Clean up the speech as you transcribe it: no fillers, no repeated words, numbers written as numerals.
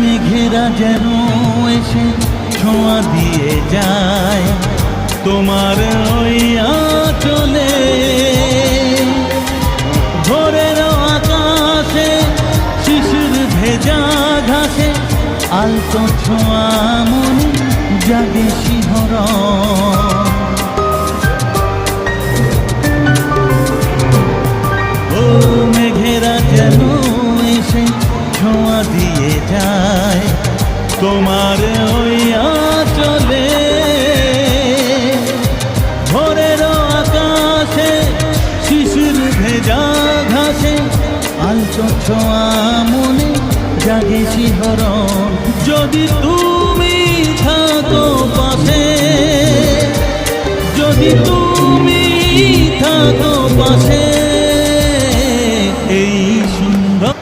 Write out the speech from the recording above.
মেঘেরা যেন এসে ছোঁয়া দিয়ে যায় তোমার ওই আঁচলে। ভোরের আকাশে শিশির ভেজা ঘাসে আলতো ছোঁয়া মনে জাগে শিহরণ। ও মেঘেরা যেন এসে ছোঁয়া দিয়ে যায় তোমার ওই আঁচলে। ভোরের আকাশে শিশির ভেজা ঘাসে আলতো ছোঁয়া মনে জাগে শিহরণ। যদি তুমি থাকো পাশে, যদি তুমি থাকো পাশে, এই সুন্দর